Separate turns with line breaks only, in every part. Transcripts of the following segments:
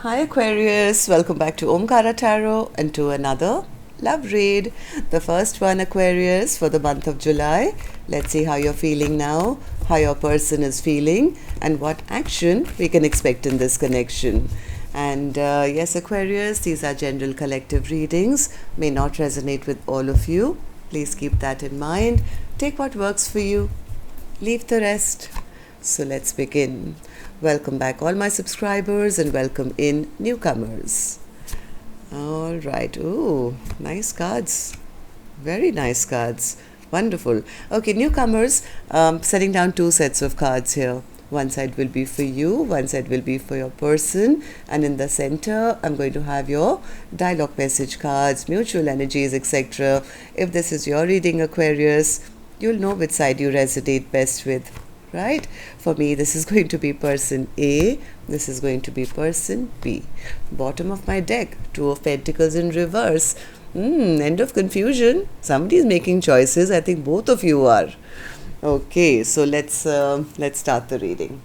Hi Aquarius, welcome back to Omkaratarot and to another love read. The first one, Aquarius, for the month of July. Let's see how you're feeling now, how your person is feeling, and what action we can expect in this connection. And yes, Aquarius, these are general collective readings, may not resonate with all of you. Please keep that in mind. Take what works for you, leave the rest. So let's begin. Welcome back all my subscribers and welcome in newcomers. All right. Ooh, nice cards. Very nice cards. Wonderful. Okay, newcomers, setting down two sets of cards here. One side will be for you, one side will be for your person, and in the center I'm going to have your dialogue message cards, mutual energies, etc. If this is your reading, Aquarius, you'll know which side you resonate best with. Right? For me, this is going to be person A, this is going to be person B. Bottom of my deck, Two of Pentacles in reverse. End of confusion. Somebody is making choices. I think both of you are. Okay, so let's start the reading.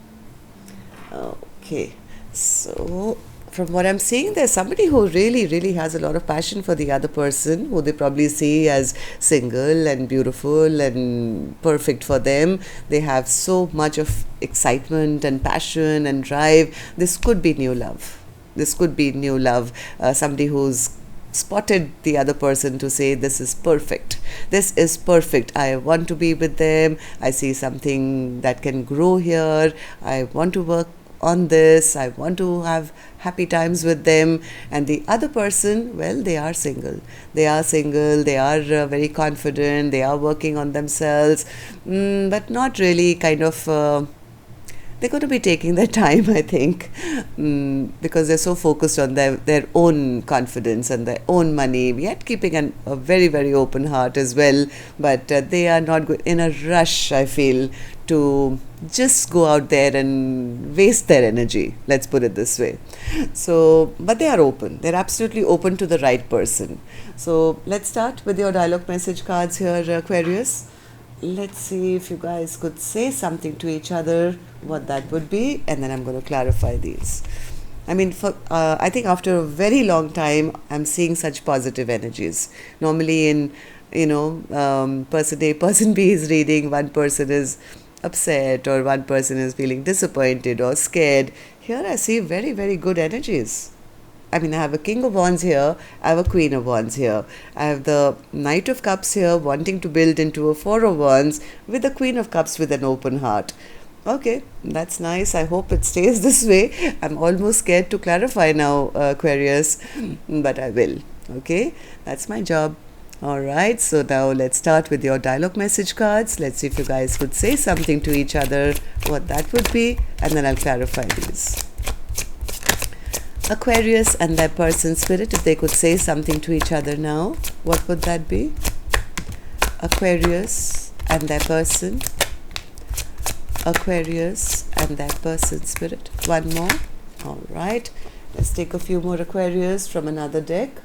Okay, so from what I'm seeing, there's somebody who really has a lot of passion for the other person, who they probably see as single and beautiful and perfect for them. They have so much of excitement and passion and drive. This could be new love. This could be new love. Somebody who's spotted the other person to say, this is perfect. This is perfect. I want to be with them. I see something that can grow here. I want to work on this. I want to have happy times with them. And the other person, well, they are single. They are single. They are very confident. They are working on themselves, but not really kind of. They're going to be taking their time, I think, because they're so focused on their own confidence and their own money, yet keeping a very open heart as well. But they are not in a rush, I feel, to just go out there and waste their energy. Let's put it this way. So, but they are open. They're absolutely open to the right person. So let's start with your dialogue message cards here, Aquarius. Let's see if you guys could say something to each other, what that would be, and then I'm going to clarify these. I mean, I think after a very long time, I'm seeing such positive energies. Normally in, person A, person B is reading, one person is upset or one person is feeling disappointed or scared. Here I see very good energies. I mean, I have a King of Wands here, I have a Queen of Wands here. I have the Knight of Cups here wanting to build into a Four of Wands with the Queen of Cups with an open heart. Okay, that's nice. I hope it stays this way. I'm almost scared to clarify now, Aquarius, but I will. Okay, that's my job. Alright, so now let's start with your dialogue message cards. Let's see if you guys could say something to each other, what that would be, and then I'll clarify these. Aquarius and their person spirit, if they could say something to each other now, what would that be? Aquarius and their person. Aquarius and their person spirit. One more. All right. Let's take a few more Aquarius from another deck.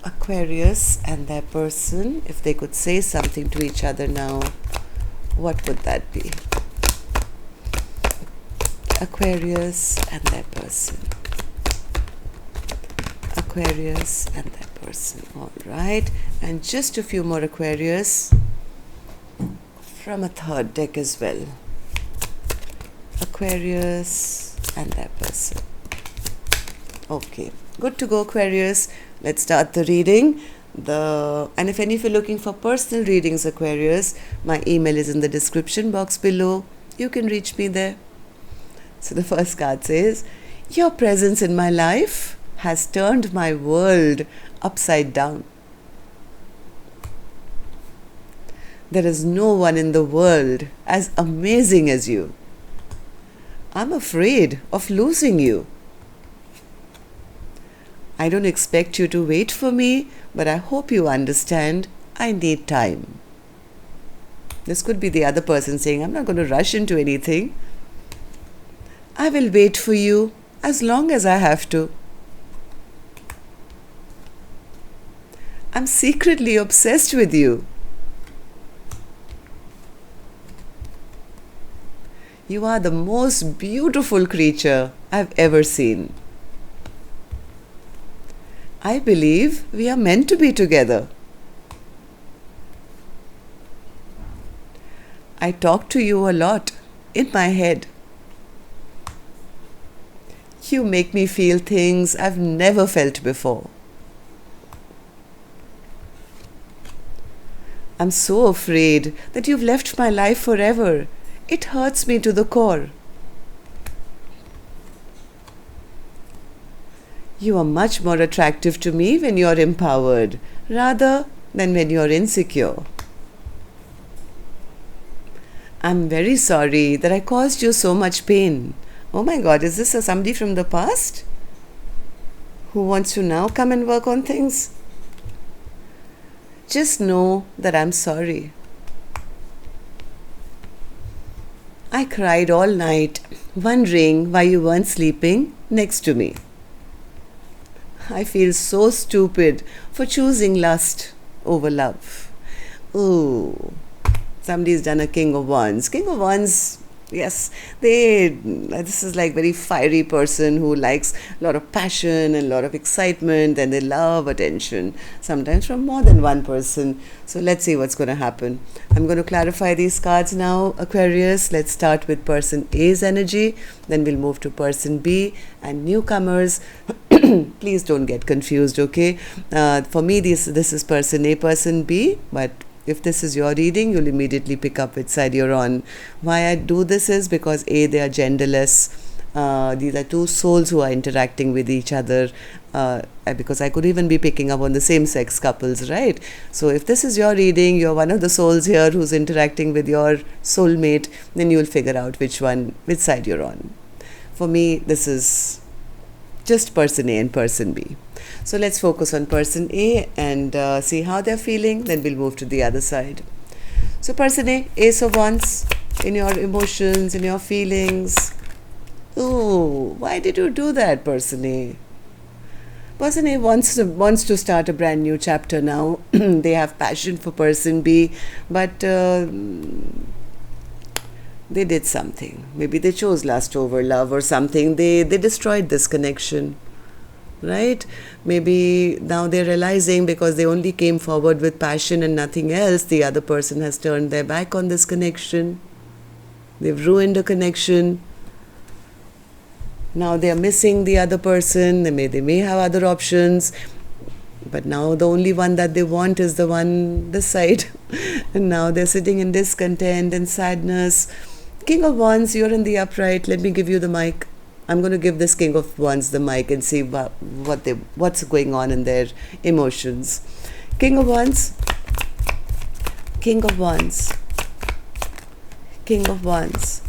Aquarius and their person, if they could say something to each other now, what would that be? Aquarius and their person. Aquarius and their person. All right. And just a few more Aquarius from a third deck as well. Aquarius and their person. Okay. Good to go, Aquarius. Let's start the reading. And if any of you are looking for personal readings, Aquarius, my email is in the description box below. You can reach me there. So the first card says, your presence in my life has turned my world upside down. There is no one in the world as amazing as you. I'm afraid of losing you. I don't expect you to wait for me, but I hope you understand I need time. This could be the other person saying, I'm not going to rush into anything. I will wait for you as long as I have to. I'm secretly obsessed with you. You are the most beautiful creature I've ever seen. I believe we are meant to be together. I talk to you a lot in my head. You make me feel things I've never felt before. I'm so afraid that you've left my life forever. It hurts me to the core. You are much more attractive to me when you're empowered, rather than when you're insecure. I'm very sorry that I caused you so much pain. Oh my God, is this somebody from the past who wants to now come and work on things? Just know that I'm sorry. I cried all night, wondering why you weren't sleeping next to me. I feel so stupid for choosing lust over love. Ooh, somebody's done a King of Wands. King of Wands, yes, this is like very fiery person who likes a lot of passion and a lot of excitement, and they love attention, sometimes from more than one person. So let's see what's going to happen. I'm going to clarify these cards now, Aquarius. Let's start with person A's energy, then we'll move to person B and newcomers. Please don't get confused, okay? For me, this is person A, person B, but if this is your reading, you'll immediately pick up which side you're on. Why I do this is because A, they are genderless. These are two souls who are interacting with each other, because I could even be picking up on the same-sex couples, right? So if this is your reading, you're one of the souls here who's interacting with your soulmate, then you'll figure out which side you're on. For me, this is just person A and person B. So let's focus on person A and see how they're feeling. Then we'll move to the other side. So person A, Ace of Wands, in your emotions, in your feelings. Ooh, why did you do that, person A? Person A wants to start a brand new chapter now. They have passion for person B, but they did something. Maybe they chose lust over love or something. They destroyed this connection, right? Maybe now they're realizing, because they only came forward with passion and nothing else, the other person has turned their back on this connection. They've ruined a connection. Now they are missing the other person. They may have other options, but now the only one that they want is the one this side. And now they're sitting in discontent and sadness. King of Wands, you're in the upright. Let me give you the mic. I'm going to give this King of Wands the mic and see what's going on in their emotions. King of Wands. King of Wands. King of Wands.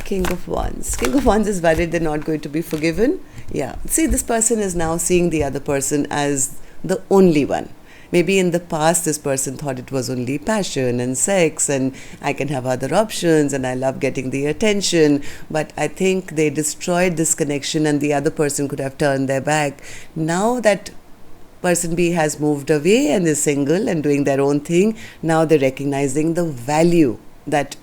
King of Wands. King of Wands is worried they're not going to be forgiven. Yeah. See, this person is now seeing the other person as the only one. Maybe in the past, this person thought it was only passion and sex and I can have other options and I love getting the attention. But I think they destroyed this connection and the other person could have turned their back. Now that person B has moved away and is single and doing their own thing, now they're recognizing the value that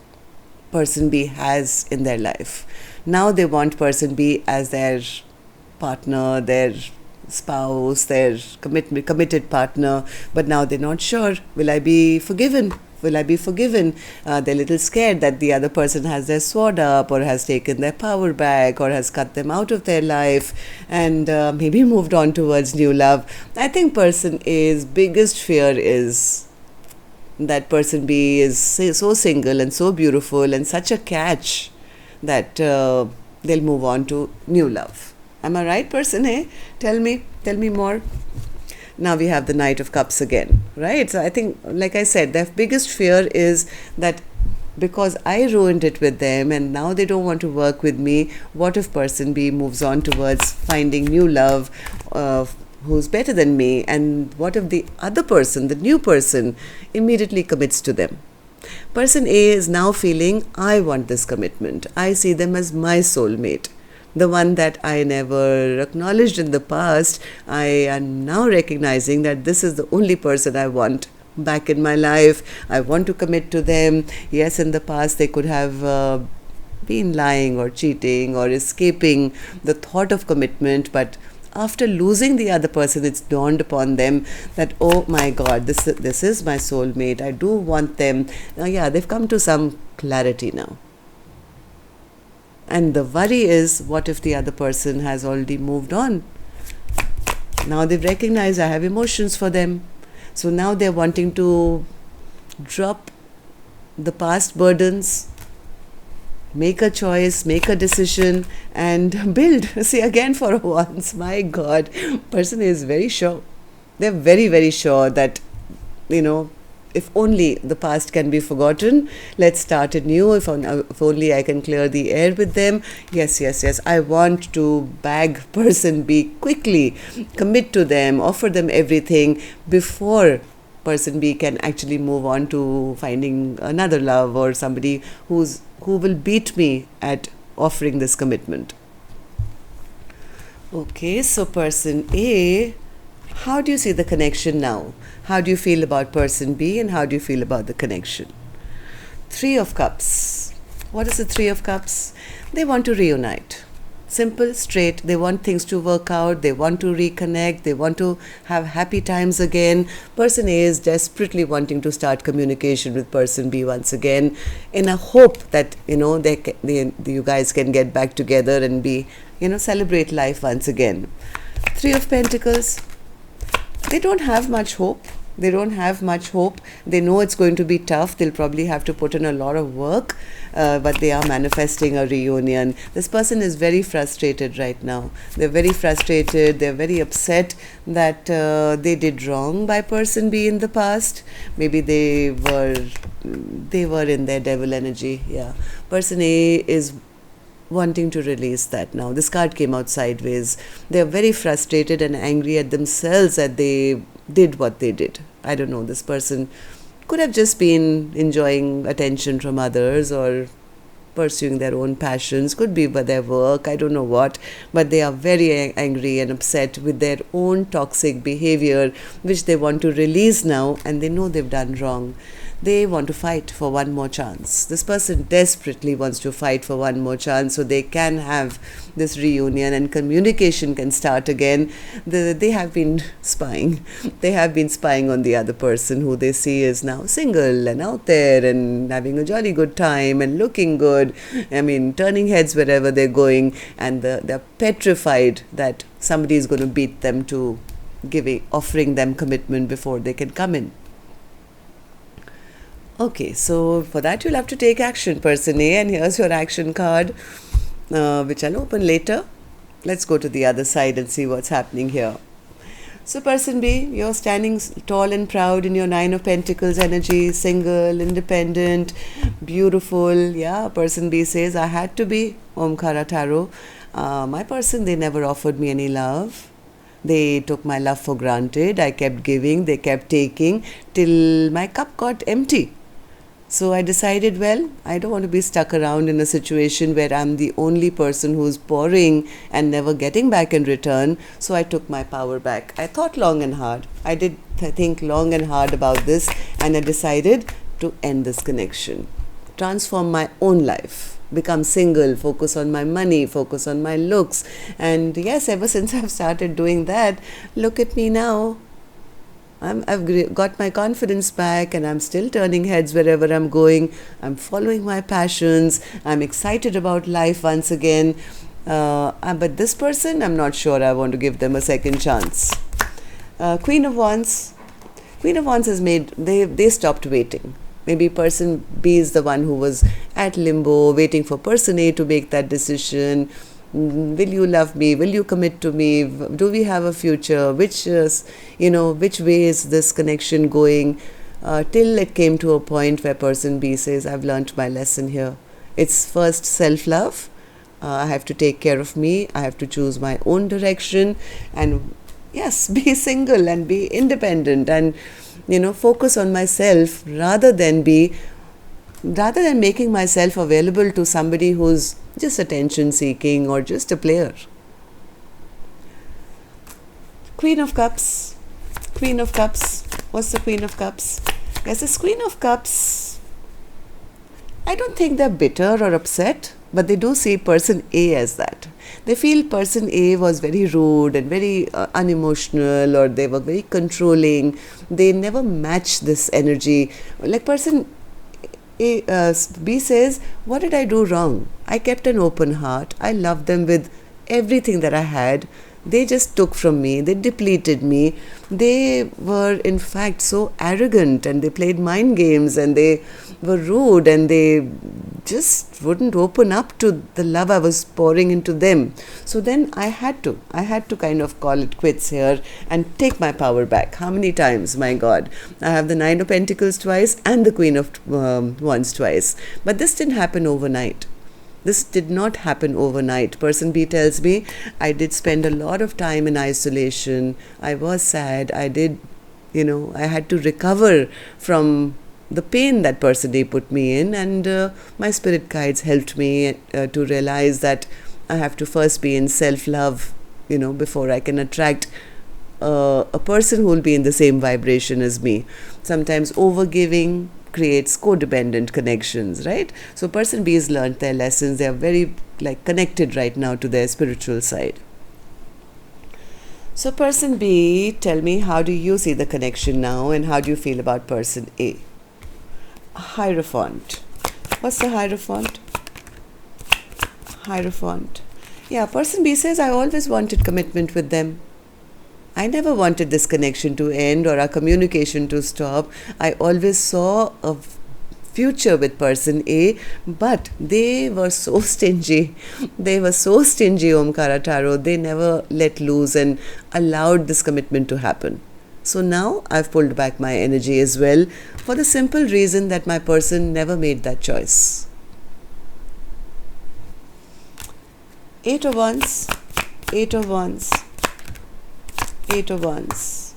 person B has in their life. Now they want person B as their partner, their spouse, their committed partner, but now they're not sure. Will I be forgiven? Will I be forgiven? They're a little scared that the other person has their sword up or has taken their power back or has cut them out of their life and maybe moved on towards new love. I think person A's biggest fear is that person B is so single and so beautiful and such a catch that they'll move on to new love. Am I right, person A? Tell me more. Now we have the Knight of Cups again, right? So I think, like I said, their biggest fear is that because I ruined it with them and now they don't want to work with me, what if person B moves on towards finding new love who's better than me, and what if the other person, the new person, immediately commits to them? Person A is now feeling, I want this commitment. I see them as my soulmate. The one that I never acknowledged in the past, I am now recognizing that this is the only person I want back in my life. I want to commit to them. Yes, in the past they could have been lying or cheating or escaping the thought of commitment, but after losing the other person, it's dawned upon them that, oh my God, this is my soulmate. I do want them. Yeah, they've come to some clarity now. And the worry is, what if the other person has already moved on? Now they've recognized I have emotions for them. So now they're wanting to drop the past burdens, make a choice, make a decision, and build. See, again, for once, my God, person is very sure. They're very, very sure that, if only the past can be forgotten, let's start anew. If only I can clear the air with them. Yes. I want to bag person B quickly, commit to them, offer them everything before person B can actually move on to finding another love or somebody who will beat me at offering this commitment. Okay, so person A, how do you see the connection now? How do you feel about person B, and how do you feel about the connection? Three of Cups. What is the Three of Cups? They want to reunite. Simple, straight. They want things to work out. They want to reconnect. They want to have happy times again. Person A is desperately wanting to start communication with person B once again, in a hope that you guys can get back together and be celebrate life once again. Three of Pentacles. They don't have much hope. They know it's going to be tough. They'll probably have to put in a lot of work, but they are manifesting a reunion. This person is very frustrated right now. They're very frustrated. They're very upset that they did wrong by person B in the past. Maybe they were in their devil energy. Yeah. Person A is wanting to release that now. This card came out sideways. They're very frustrated and angry at themselves that they did what they did. I don't know, this person could have just been enjoying attention from others or pursuing their own passions, could be by their work, I don't know what, but they are very angry and upset with their own toxic behavior, which they want to release now, and they know they've done wrong. They want to fight for one more chance. This person desperately wants to fight for one more chance so they can have this reunion and communication can start again. They have been spying. They have been spying on the other person who they see is now single and out there and having a jolly good time and looking good. I mean, turning heads wherever they're going, and they're petrified that somebody is going to beat them to offering them commitment before they can come in. Okay, so for that you'll have to take action, person A, and here's your action card, which I'll open later. Let's go to the other side and see what's happening here. So person B, you're standing tall and proud in your Nine of Pentacles energy, single, independent, beautiful. Yeah, person B says, I had to be Omkaratarot. My person, they never offered me any love. They took my love for granted. I kept giving, they kept taking, till my cup got empty. So I decided, well, I don't want to be stuck around in a situation where I'm the only person who's pouring and never getting back in return. So I took my power back. I thought long and hard. I did think long and hard about this, and I decided to end this connection, transform my own life, become single, focus on my money, focus on my looks. And yes, ever since I've started doing that, look at me now. I've got my confidence back, and I'm still turning heads wherever I'm going. I'm following my passions. I'm excited about life once again. But this person, I'm not sure I want to give them a second chance. Queen of Wands. Queen of Wands has made, they stopped waiting. Maybe person B is the one who was at limbo, waiting for person A to make that decision. Will you love me? Will you commit to me? Do we have a future? Which way is this connection going? Till it came to a point where person B says, I've learnt my lesson here. It's first self-love. I have to take care of me. I have to choose my own direction. And yes, be single and be independent and, focus on myself rather than making myself available to somebody who's just attention seeking or just a player. Queen of Cups. Queen of Cups. What's the Queen of Cups? Yes, this Queen of Cups, I don't think they're bitter or upset, but they do see person A as that. They feel person A was very rude and very unemotional, or they were very controlling. They never match this energy. Like person B says, what did I do wrong? I kept an open heart. I loved them with everything that I had. They just took from me. They depleted me. They were in fact so arrogant, and they played mind games, and they were rude, and they just wouldn't open up to the love I was pouring into them. So then I had to kind of call it quits here and take my power back. How many times? My God. I have the Nine of Pentacles twice and the Queen of Wands twice. But this didn't happen overnight. This did not happen overnight. Person B tells me, I did spend a lot of time in isolation. I was sad. I did, I had to recover from the pain that person A put me in, and my spirit guides helped me to realize that I have to first be in self-love, before I can attract a person who will be in the same vibration as me. Sometimes overgiving creates codependent connections, right? So person B has learned their lessons. They are very connected right now to their spiritual side. So person B, tell me, how do you see the connection now, and how do you feel about person A? Hierophant. What's the Hierophant? Hierophant. Yeah, person B says, I always wanted commitment with them. I never wanted this connection to end or our communication to stop. I always saw a future with person A, but they were so stingy. They were so stingy, Omkaratarot. They never let loose and allowed this commitment to happen. So now I've pulled back my energy as well, for the simple reason that my person never made that choice. Eight of Wands, Eight of Wands, Eight of Wands,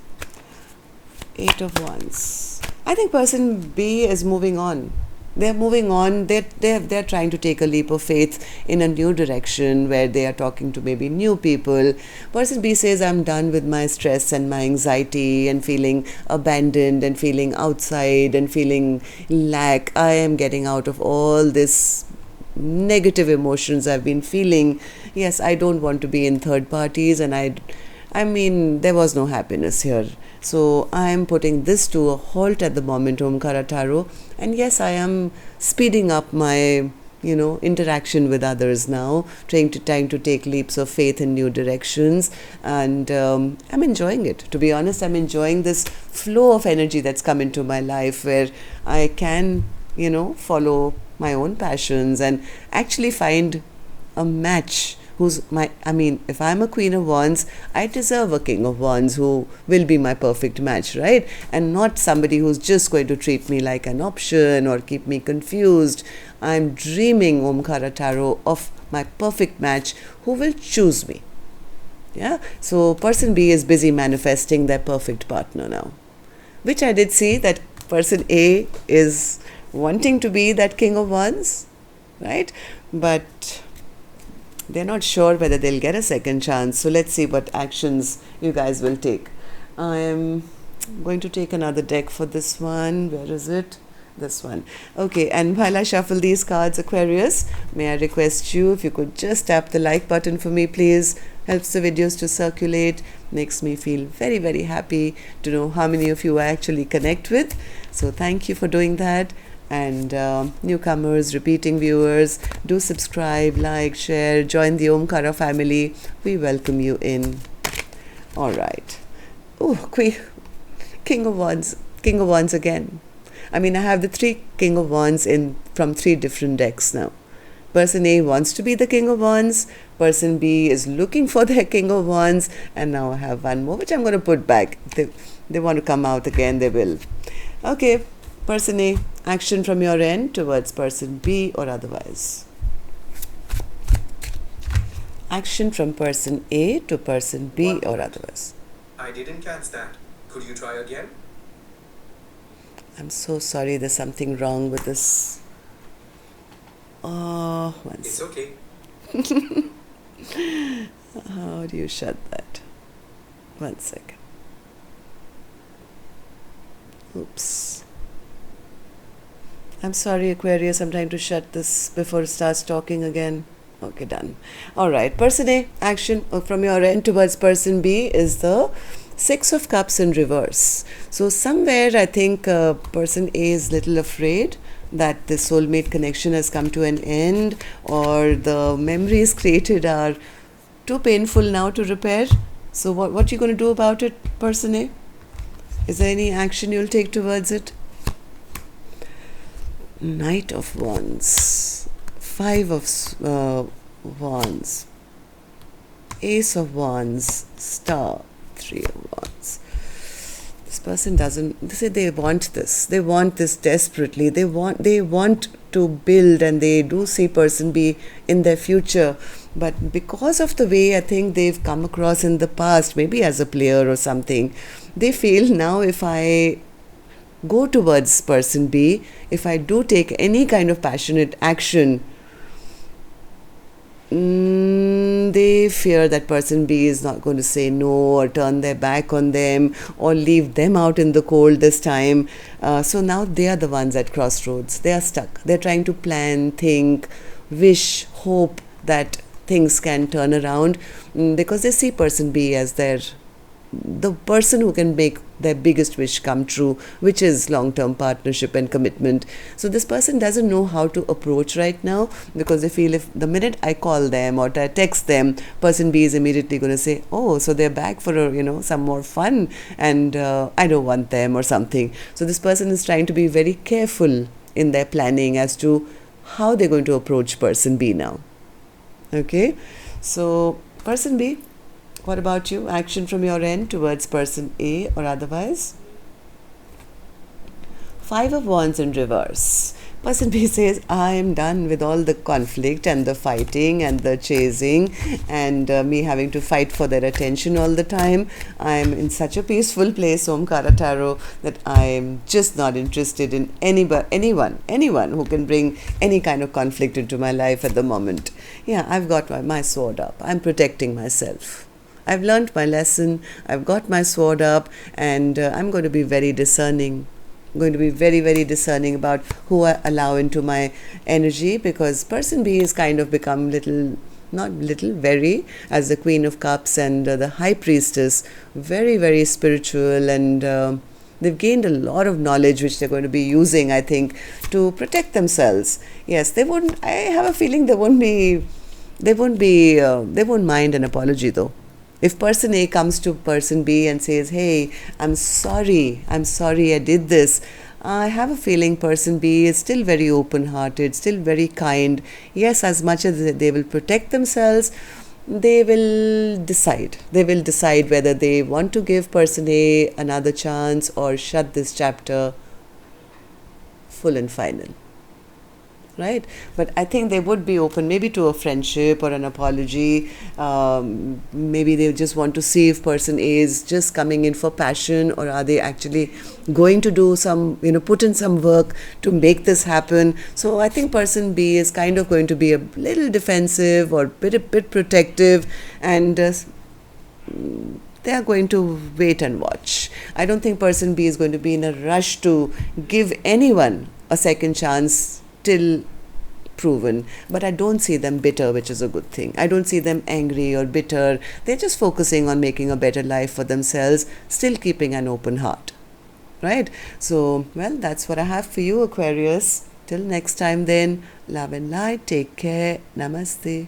Eight of Wands. I think person B is moving on. They're moving on. They're trying to take a leap of faith in a new direction where they are talking to maybe new people. Person B says, I'm done with my stress and my anxiety and feeling abandoned and feeling outside and feeling lack. I am getting out of all this negative emotions I've been feeling. Yes, I don't want to be in third parties, and I mean, there was no happiness here. So I am putting this to a halt at the moment, Omkaratarot. And yes, I am speeding up my, interaction with others now, trying to take leaps of faith in new directions. And I'm enjoying it. To be honest, I'm enjoying this flow of energy that's come into my life, where I can, follow my own passions and actually find a match. If I'm a Queen of Wands, I deserve a King of Wands who will be my perfect match, right? And not somebody who's just going to treat me like an option or keep me confused. I'm dreaming, Omkaratarot, of my perfect match who will choose me. Yeah. So person B is busy manifesting their perfect partner now, which I did see that person A is wanting to be that King of Wands, right? But they're not sure whether they'll get a second chance. So let's see what actions you guys will take. I am going to take another deck for this one. Where is it? This one. Okay, and while I shuffle these cards, Aquarius, may I request you, if you could just tap the like button for me, please. Helps the videos to circulate. Makes me feel very, very happy to know how many of you I actually connect with. So thank you for doing that. And newcomers, repeating viewers, do subscribe, like, share, join the Omkara family. We welcome you in. All right. Oh, King of Wands again. I mean, I have the three King of Wands from three different decks now. Person A wants to be the King of Wands. Person B is looking for their King of Wands. And now I have one more, which I'm going to put back. They want to come out again, they will. Okay. Person A, action from your end towards person B or otherwise. Action from person A to person B or otherwise.
I didn't catch that. Could you try again?
I'm so sorry, there's something wrong with this. Oh,
It's okay.
How do you shut that? 1 second. Oops. I'm sorry, Aquarius. I'm trying to shut this before it starts talking again. Okay, done. All right. Person A, action from your end towards person B is the Six of Cups in reverse. So somewhere I think person A is little afraid that the soulmate connection has come to an end, or the memories created are too painful now to repair. So what are you going to do about it, person A? Is there any action you'll take towards it? Knight of Wands, Five of Wands, Ace of Wands, Star, Three of Wands. This person doesn't, they say they want this desperately. They want to build, and they do see person B in their future. But because of the way I think they've come across in the past, maybe as a player or something, they feel now if I go towards person B, if I do take any kind of passionate action, they fear that person B is not going to say no or turn their back on them or leave them out in the cold this time. So now they are the ones at crossroads. They are stuck. They're trying to plan, think, wish, hope that things can turn around, because they see person B as the person who can make their biggest wish come true, which is long-term partnership and commitment. So this person doesn't know how to approach right now, because they feel if the minute I call them or I text them, person B is immediately going to say, oh, so they're back for some more fun, and I don't want them or something. So this person is trying to be very careful in their planning as to how they're going to approach person B now. Okay, so person B, what about you? Action from your end towards person A or otherwise? Five of Wands in reverse. Person B says, I am done with all the conflict and the fighting and the chasing and me having to fight for their attention all the time. I am in such a peaceful place, Omkaratarot, that I am just not interested in anyone who can bring any kind of conflict into my life at the moment. Yeah, I've got my sword up. I'm protecting myself. I've learned my lesson. I've got my sword up, and I'm going to be very discerning. I'm going to be very, very discerning about who I allow into my energy, because person B has kind of become very, as the Queen of Cups and the High Priestess, very, very spiritual, and they've gained a lot of knowledge which they're going to be using, I think, to protect themselves. Yes, they won't. I have a feeling they won't mind an apology though. If person A comes to person B and says, hey, I'm sorry I did this, I have a feeling person B is still very open-hearted, still very kind. Yes, as much as they will protect themselves, they will decide. They will decide whether they want to give person A another chance or shut this chapter full and final. Right? But I think they would be open maybe to a friendship or an apology. Maybe they just want to see if person A is just coming in for passion, or are they actually going to do some, put in some work to make this happen. So I think person B is kind of going to be a little defensive or a bit protective, and they are going to wait and watch. I don't think person B is going to be in a rush to give anyone a second chance till proven, but I don't see them bitter, which is a good thing. I don't see them angry or bitter. They're just focusing on making a better life for themselves, still keeping an open heart. Right? So, well, that's what I have for you, Aquarius. Till next time then, love and light. Take care. Namaste.